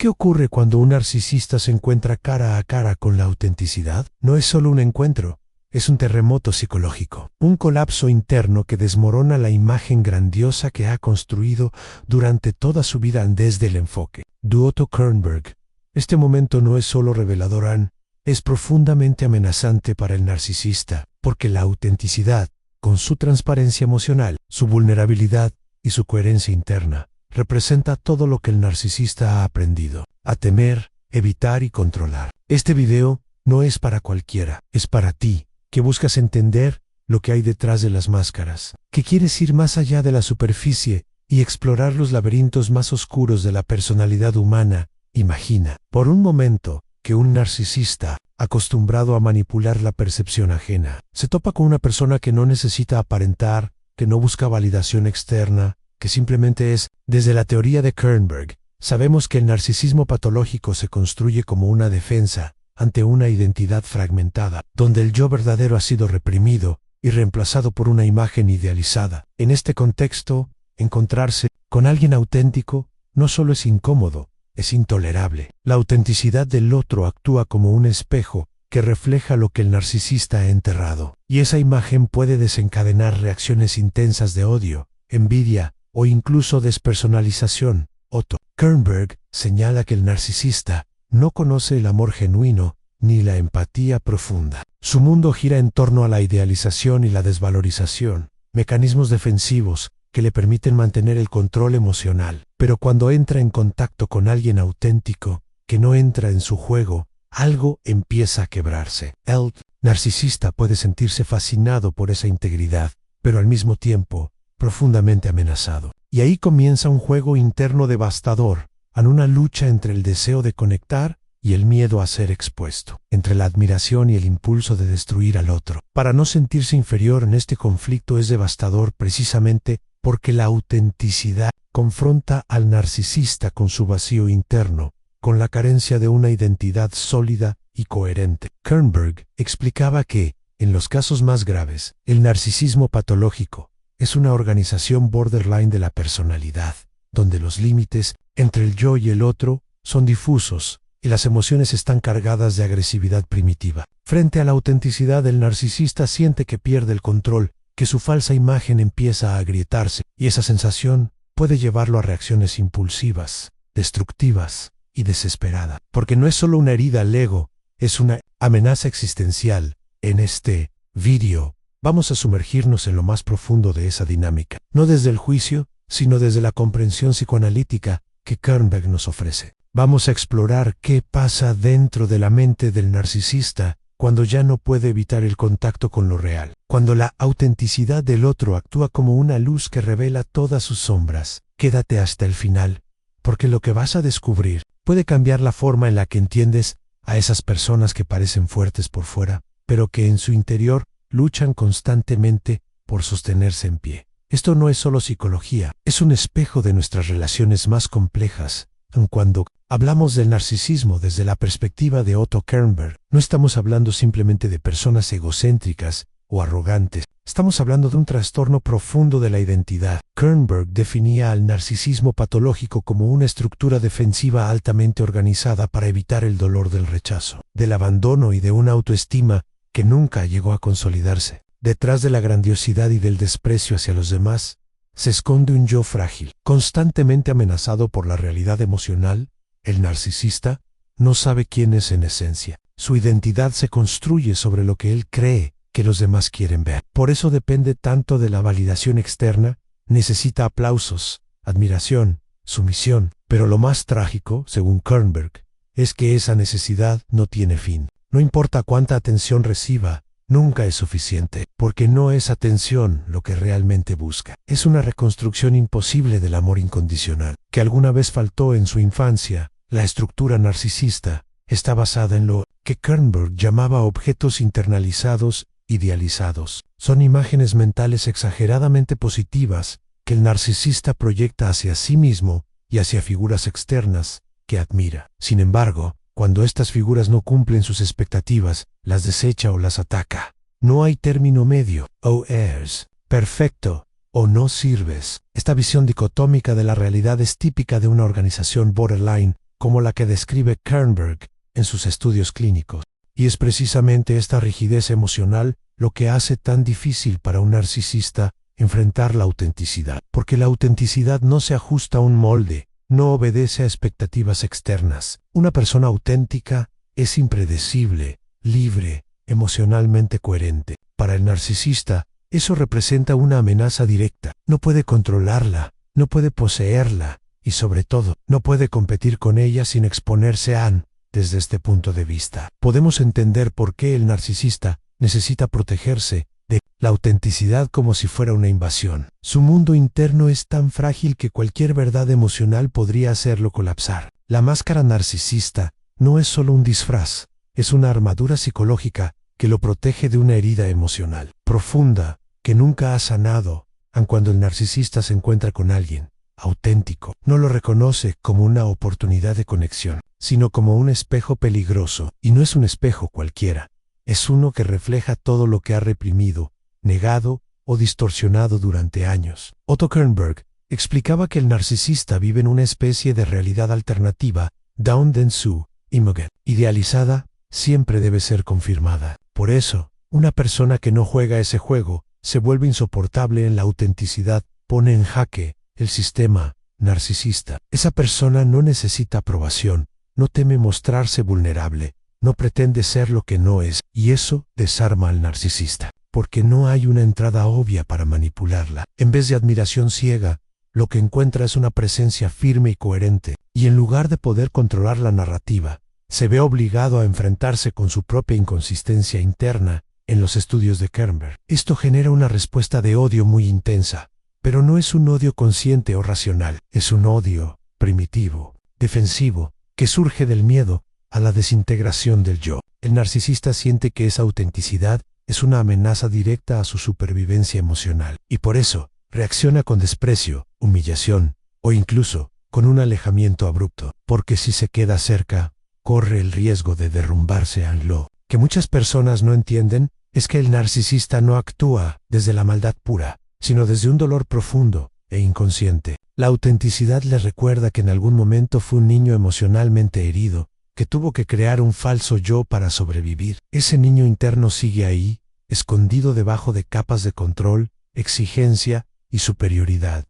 ¿Qué ocurre cuando un narcisista se encuentra cara a cara con la autenticidad? No es solo un encuentro, es un terremoto psicológico, un colapso interno que desmorona la imagen grandiosa que ha construido durante toda su vida desde el enfoque de Otto Kernberg. Este momento no es solo revelador, es profundamente amenazante para el narcisista, porque la autenticidad, con su transparencia emocional, su vulnerabilidad y su coherencia interna, representa todo lo que el narcisista ha aprendido a temer, evitar y controlar. Este video no es para cualquiera, es para ti, que buscas entender lo que hay detrás de las máscaras, que quieres ir más allá de la superficie y explorar los laberintos más oscuros de la personalidad humana. Imagina, por un momento, que un narcisista, acostumbrado a manipular la percepción ajena, se topa con una persona que no necesita aparentar, que no busca validación externa, que simplemente es. Desde la teoría de Kernberg, sabemos que el narcisismo patológico se construye como una defensa ante una identidad fragmentada, donde el yo verdadero ha sido reprimido y reemplazado por una imagen idealizada. En este contexto, encontrarse con alguien auténtico no solo es incómodo, es intolerable. La autenticidad del otro actúa como un espejo que refleja lo que el narcisista ha enterrado, y esa imagen puede desencadenar reacciones intensas de odio, envidia o incluso despersonalización. Otto Kernberg señala que el narcisista no conoce el amor genuino ni la empatía profunda. Su mundo gira en torno a la idealización y la desvalorización, mecanismos defensivos que le permiten mantener el control emocional. Pero cuando entra en contacto con alguien auténtico, que no entra en su juego, algo empieza a quebrarse. El narcisista puede sentirse fascinado por esa integridad, pero al mismo tiempo profundamente amenazado. Y ahí comienza un juego interno devastador, en una lucha entre el deseo de conectar y el miedo a ser expuesto, entre la admiración y el impulso de destruir al otro. Para no sentirse inferior en este conflicto es devastador precisamente porque la autenticidad confronta al narcisista con su vacío interno, con la carencia de una identidad sólida y coherente. Kernberg explicaba que, en los casos más graves, el narcisismo patológico es una organización borderline de la personalidad, donde los límites entre el yo y el otro son difusos y las emociones están cargadas de agresividad primitiva. Frente a la autenticidad, el narcisista siente que pierde el control, que su falsa imagen empieza a agrietarse, y esa sensación puede llevarlo a reacciones impulsivas, destructivas y desesperadas. Porque no es solo una herida al ego, es una amenaza existencial. En este vídeo vamos a sumergirnos en lo más profundo de esa dinámica, no desde el juicio, sino desde la comprensión psicoanalítica que Kernberg nos ofrece. Vamos a explorar qué pasa dentro de la mente del narcisista cuando ya no puede evitar el contacto con lo real, cuando la autenticidad del otro actúa como una luz que revela todas sus sombras. Quédate hasta el final, porque lo que vas a descubrir puede cambiar la forma en la que entiendes a esas personas que parecen fuertes por fuera, pero que en su interior luchan constantemente por sostenerse en pie. Esto no es solo psicología, es un espejo de nuestras relaciones más complejas. Cuando hablamos del narcisismo desde la perspectiva de Otto Kernberg, no estamos hablando simplemente de personas egocéntricas o arrogantes. Estamos hablando de un trastorno profundo de la identidad. Kernberg definía al narcisismo patológico como una estructura defensiva altamente organizada para evitar el dolor del rechazo, del abandono y de una autoestima que nunca llegó a consolidarse. Detrás de la grandiosidad y del desprecio hacia los demás, se esconde un yo frágil, constantemente amenazado por la realidad emocional. El narcisista no sabe quién es en esencia. Su identidad se construye sobre lo que él cree que los demás quieren ver. Por eso depende tanto de la validación externa, necesita aplausos, admiración, sumisión. Pero lo más trágico, según Kernberg, es que esa necesidad no tiene fin. No importa cuánta atención reciba, nunca es suficiente, porque no es atención lo que realmente busca. Es una reconstrucción imposible del amor incondicional, que alguna vez faltó en su infancia. La estructura narcisista está basada en lo que Kernberg llamaba objetos internalizados, idealizados. Son imágenes mentales exageradamente positivas que el narcisista proyecta hacia sí mismo y hacia figuras externas que admira. Sin embargo, cuando estas figuras no cumplen sus expectativas, las desecha o las ataca. No hay término medio. O eres perfecto o no sirves. Esta visión dicotómica de la realidad es típica de una organización borderline, como la que describe Kernberg en sus estudios clínicos. Y es precisamente esta rigidez emocional lo que hace tan difícil para un narcisista enfrentar la autenticidad, porque la autenticidad no se ajusta a un molde, no obedece a expectativas externas. Una persona auténtica es impredecible, libre, emocionalmente coherente. Para el narcisista, eso representa una amenaza directa. No puede controlarla, no puede poseerla y sobre todo, no puede competir con ella sin exponerse a. Desde este punto de vista, podemos entender por qué el narcisista necesita protegerse de la autenticidad como si fuera una invasión. Su mundo interno es tan frágil que cualquier verdad emocional podría hacerlo colapsar. La máscara narcisista no es solo un disfraz, es una armadura psicológica que lo protege de una herida emocional profunda que nunca ha sanado. Aun cuando el narcisista se encuentra con alguien auténtico, no lo reconoce como una oportunidad de conexión, sino como un espejo peligroso. Y no es un espejo cualquiera, es uno que refleja todo lo que ha reprimido, negado o distorsionado durante años. Otto Kernberg explicaba que el narcisista vive en una especie de realidad alternativa, Down-den-su, Imogen. Idealizada, siempre debe ser confirmada. Por eso, una persona que no juega ese juego se vuelve insoportable en la autenticidad, pone en jaque el sistema narcisista. Esa persona no necesita aprobación, no teme mostrarse vulnerable, no pretende ser lo que no es, y eso desarma al narcisista, porque no hay una entrada obvia para manipularla. En vez de admiración ciega, lo que encuentra es una presencia firme y coherente, y en lugar de poder controlar la narrativa, se ve obligado a enfrentarse con su propia inconsistencia interna. En los estudios de Kernberg, esto genera una respuesta de odio muy intensa, pero no es un odio consciente o racional, es un odio primitivo, defensivo, que surge del miedo a la desintegración del yo. El narcisista siente que esa autenticidad es una amenaza directa a su supervivencia emocional, y por eso reacciona con desprecio, humillación, o incluso con un alejamiento abrupto, porque si se queda cerca, corre el riesgo de derrumbarse al lo que muchas personas no entienden es que el narcisista no actúa desde la maldad pura, sino desde un dolor profundo e inconsciente. La autenticidad le recuerda que en algún momento fue un niño emocionalmente herido, que tuvo que crear un falso yo para sobrevivir. Ese niño interno sigue ahí, escondido debajo de capas de control, exigencia y superioridad.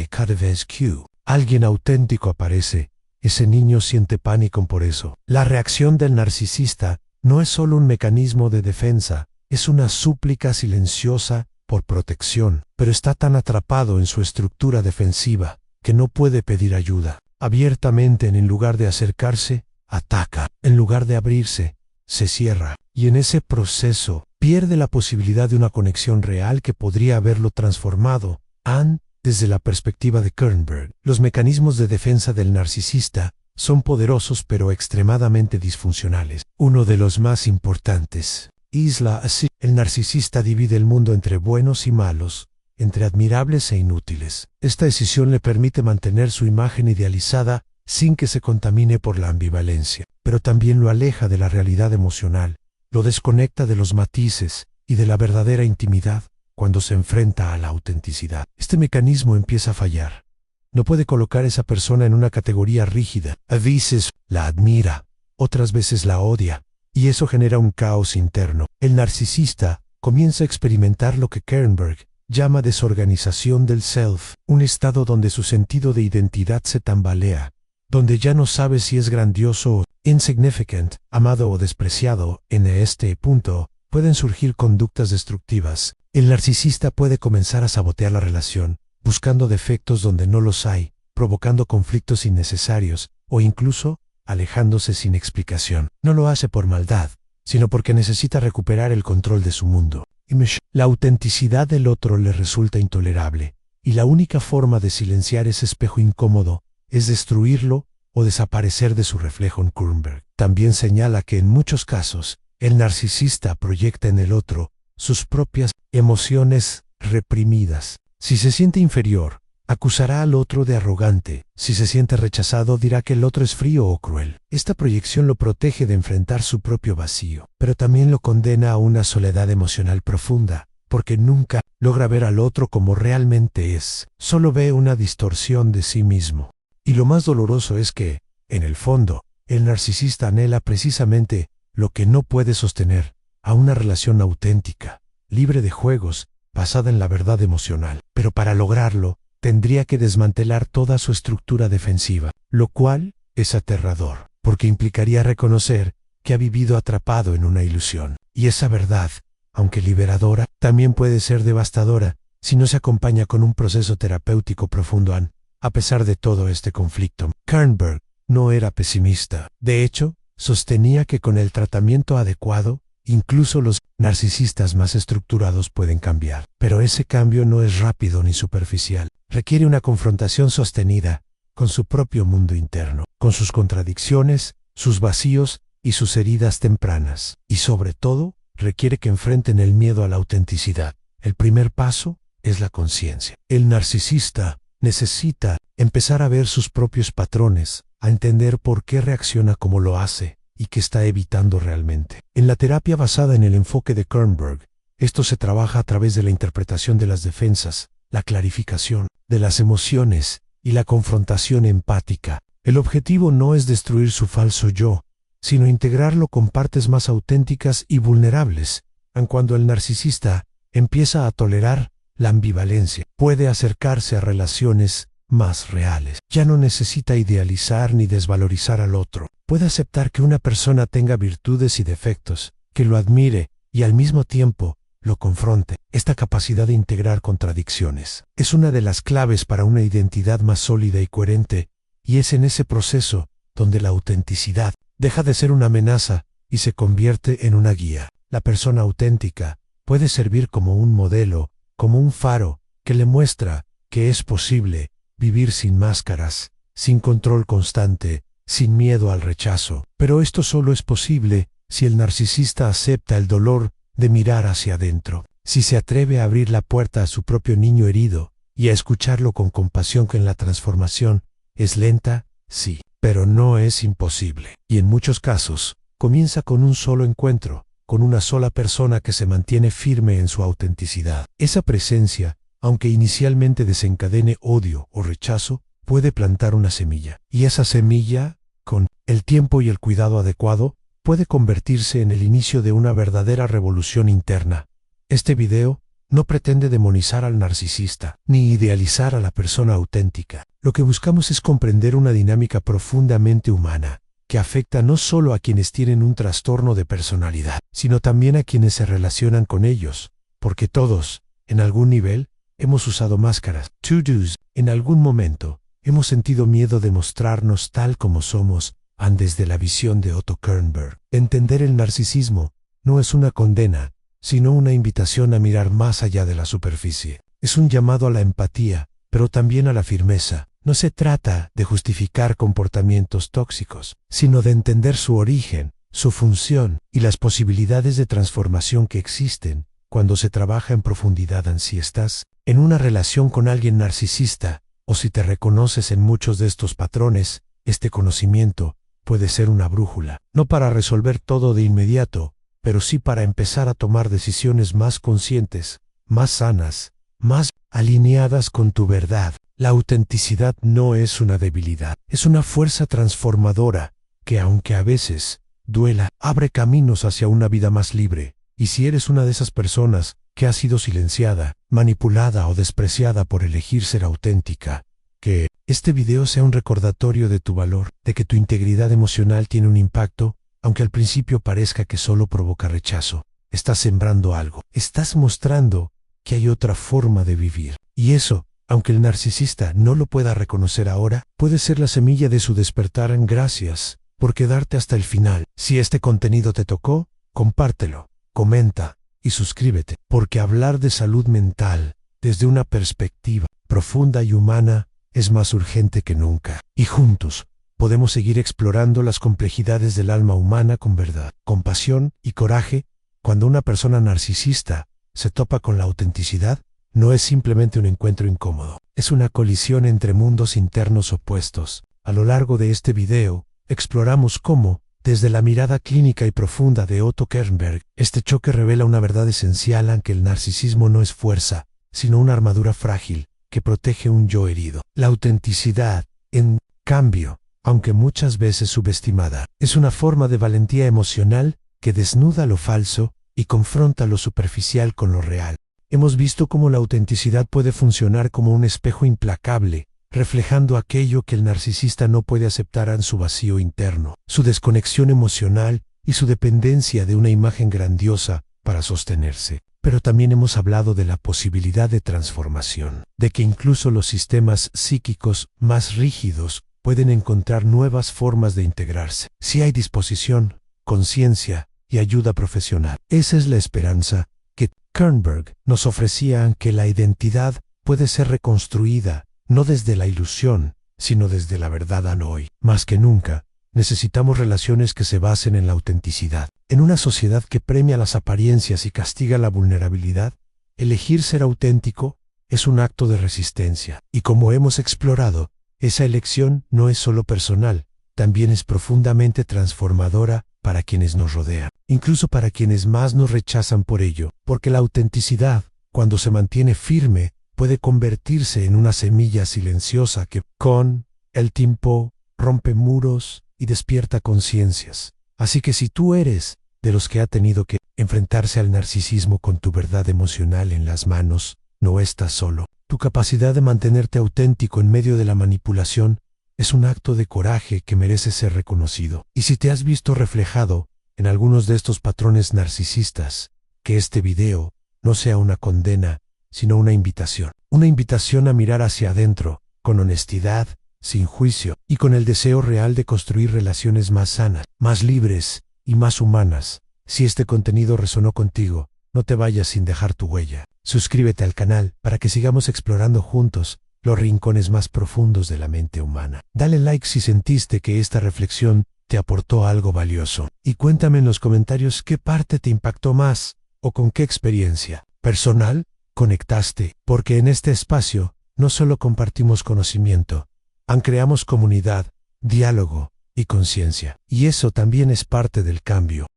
Cada vez que alguien auténtico aparece, ese niño siente pánico por eso. La reacción del narcisista no es solo un mecanismo de defensa, es una súplica silenciosa por protección, pero está tan atrapado en su estructura defensiva que no puede pedir ayuda. Abiertamente, en lugar de acercarse, ataca. En lugar de abrirse, se cierra. Y en ese proceso, pierde la posibilidad de una conexión real que podría haberlo transformado. Desde la perspectiva de Kernberg, los mecanismos de defensa del narcisista son poderosos pero extremadamente disfuncionales. Uno de los más importantes el narcisista divide el mundo entre buenos y malos, entre admirables e inútiles. Esta decisión le permite mantener su imagen idealizada sin que se contamine por la ambivalencia, pero también lo aleja de la realidad emocional, lo desconecta de los matices y de la verdadera intimidad cuando se enfrenta a la autenticidad. Este mecanismo empieza a fallar. No puede colocar a esa persona en una categoría rígida. A veces la admira, otras veces la odia, y eso genera un caos interno. El narcisista comienza a experimentar lo que Kernberg llama desorganización del self, un estado donde su sentido de identidad se tambalea, donde ya no sabe si es grandioso o insignificant, amado o despreciado. En este punto, pueden surgir conductas destructivas. El narcisista puede comenzar a sabotear la relación, buscando defectos donde no los hay, provocando conflictos innecesarios, o incluso alejándose sin explicación. No lo hace por maldad, sino porque necesita recuperar el control de su mundo. La autenticidad del otro le resulta intolerable, y la única forma de silenciar ese espejo incómodo es destruirlo o desaparecer de su reflejo. En Kernberg también señala que en muchos casos, el narcisista proyecta en el otro sus propias emociones reprimidas. Si se siente inferior, acusará al otro de arrogante. Si se siente rechazado, dirá que el otro es frío o cruel. Esta proyección lo protege de enfrentar su propio vacío, pero también lo condena a una soledad emocional profunda, porque nunca logra ver al otro como realmente es. Solo ve una distorsión de sí mismo. Y lo más doloroso es que, En el fondo, el narcisista anhela precisamente lo que no puede sostener, a una relación auténtica, libre de juegos, basada en la verdad emocional. Pero para lograrlo, tendría que desmantelar toda su estructura defensiva, lo cual es aterrador, porque implicaría reconocer que ha vivido atrapado en una ilusión. Y esa verdad, aunque liberadora, también puede ser devastadora si no se acompaña con un proceso terapéutico profundo. A pesar de todo este conflicto, Kernberg no era pesimista. De hecho, sostenía que con el tratamiento adecuado, incluso los narcisistas más estructurados pueden cambiar. Pero ese cambio no es rápido ni superficial. Requiere una confrontación sostenida con su propio mundo interno, con sus contradicciones, sus vacíos y sus heridas tempranas. Y sobre todo, requiere que enfrenten el miedo a la autenticidad. El primer paso es la conciencia. El narcisista necesita empezar a ver sus propios patrones, a entender por qué reacciona como lo hace y qué está evitando realmente. En la terapia basada en el enfoque de Kernberg, esto se trabaja a través de la interpretación de las defensas, la clarificación de las emociones y la confrontación empática. El objetivo no es destruir su falso yo, sino integrarlo con partes más auténticas y vulnerables. Cuando el narcisista empieza a tolerar la ambivalencia, puede acercarse a relaciones más reales. Ya no necesita idealizar ni desvalorizar al otro. Puede aceptar que una persona tenga virtudes y defectos, que lo admire y al mismo tiempo lo confronte. Esta capacidad de integrar contradicciones es una de las claves para una identidad más sólida y coherente, y es en ese proceso donde la autenticidad deja de ser una amenaza y se convierte en una guía. La persona auténtica puede servir como un modelo, como un faro que le muestra que es posible vivir sin máscaras, sin control constante, sin miedo al rechazo. Pero esto solo es posible si el narcisista acepta el dolor de mirar hacia adentro, si se atreve a abrir la puerta a su propio niño herido y a escucharlo con compasión. Que en la transformación es lenta, sí, pero no es imposible. Y en muchos casos, comienza con un solo encuentro, con una sola persona que se mantiene firme en su autenticidad. Esa presencia, aunque inicialmente desencadene odio o rechazo, puede plantar una semilla. Y esa semilla, con el tiempo y el cuidado adecuado, puede convertirse en el inicio de una verdadera revolución interna. Este video no pretende demonizar al narcisista, ni idealizar a la persona auténtica. Lo que buscamos es comprender una dinámica profundamente humana, que afecta no solo a quienes tienen un trastorno de personalidad, sino también a quienes se relacionan con ellos, porque todos, en algún nivel, hemos usado máscaras. En algún momento, hemos sentido miedo de mostrarnos tal como somos, desde la visión de Otto Kernberg. Entender el narcisismo no es una condena, sino una invitación a mirar más allá de la superficie. Es un llamado a la empatía, pero también a la firmeza. No se trata de justificar comportamientos tóxicos, sino de entender su origen, su función y las posibilidades de transformación que existen cuando se trabaja en profundidad. Si estás en una relación con alguien narcisista, o si te reconoces en muchos de estos patrones, este conocimiento puede ser una brújula, no para resolver todo de inmediato, pero sí para empezar a tomar decisiones más conscientes, más sanas, más alineadas con tu verdad. La autenticidad no es una debilidad, es una fuerza transformadora que, aunque a veces duela, abre caminos hacia una vida más libre. Y si eres una de esas personas que ha sido silenciada, manipulada o despreciada por elegir ser auténtica, que este video sea un recordatorio de tu valor, de que tu integridad emocional tiene un impacto, aunque al principio parezca que solo provoca rechazo. Estás sembrando algo, estás mostrando que hay otra forma de vivir. Y eso, aunque el narcisista no lo pueda reconocer ahora, puede ser la semilla de su despertar. Gracias por quedarte hasta el final. Si este contenido te tocó, compártelo, comenta y suscríbete, porque hablar de salud mental desde una perspectiva profunda y humana es más urgente que nunca. Y juntos podemos seguir explorando las complejidades del alma humana con verdad, compasión y coraje. Cuando una persona narcisista se topa con la autenticidad, no es simplemente un encuentro incómodo, es una colisión entre mundos internos opuestos. A lo largo de este video, exploramos cómo, desde la mirada clínica y profunda de Otto Kernberg, este choque revela una verdad esencial: en que el narcisismo no es fuerza, sino una armadura frágil que protege un yo herido. La autenticidad, en cambio, aunque muchas veces subestimada. Es una forma de valentía emocional que desnuda lo falso y confronta lo superficial con lo real. Hemos visto cómo la autenticidad puede funcionar como un espejo implacable, reflejando aquello que el narcisista no puede aceptar en su vacío interno, su desconexión emocional y su dependencia de una imagen grandiosa para sostenerse. Pero también hemos hablado de la posibilidad de transformación, de que incluso los sistemas psíquicos más rígidos pueden encontrar nuevas formas de integrarse, si hay disposición, conciencia y ayuda profesional. Esa es la esperanza que Kernberg nos ofrecía, que la identidad puede ser reconstruida, no desde la ilusión, sino desde la verdad hoy. Más que nunca, necesitamos relaciones que se basen en la autenticidad. En una sociedad que premia las apariencias y castiga la vulnerabilidad, elegir ser auténtico es un acto de resistencia. Y como hemos explorado, esa elección no es solo personal, también es profundamente transformadora para quienes nos rodean, incluso para quienes más nos rechazan por ello, porque la autenticidad, cuando se mantiene firme, puede convertirse en una semilla silenciosa que, con el tiempo, rompe muros y despierta conciencias. Así que si tú eres de los que ha tenido que enfrentarse al narcisismo con tu verdad emocional en las manos, no estás solo. Tu capacidad de mantenerte auténtico en medio de la manipulación es un acto de coraje que merece ser reconocido. Y si te has visto reflejado en algunos de estos patrones narcisistas, que este video no sea una condena, sino una invitación. Una invitación a mirar hacia adentro, con honestidad, sin juicio, y con el deseo real de construir relaciones más sanas, más libres y más humanas. Si este contenido resonó contigo, no te vayas sin dejar tu huella. Suscríbete al canal para que sigamos explorando juntos los rincones más profundos de la mente humana. Dale like si sentiste que esta reflexión te aportó algo valioso. Y cuéntame en los comentarios qué parte te impactó más o con qué experiencia personal conectaste, porque en este espacio no solo compartimos conocimiento, creamos comunidad, diálogo y conciencia. Y eso también es parte del cambio.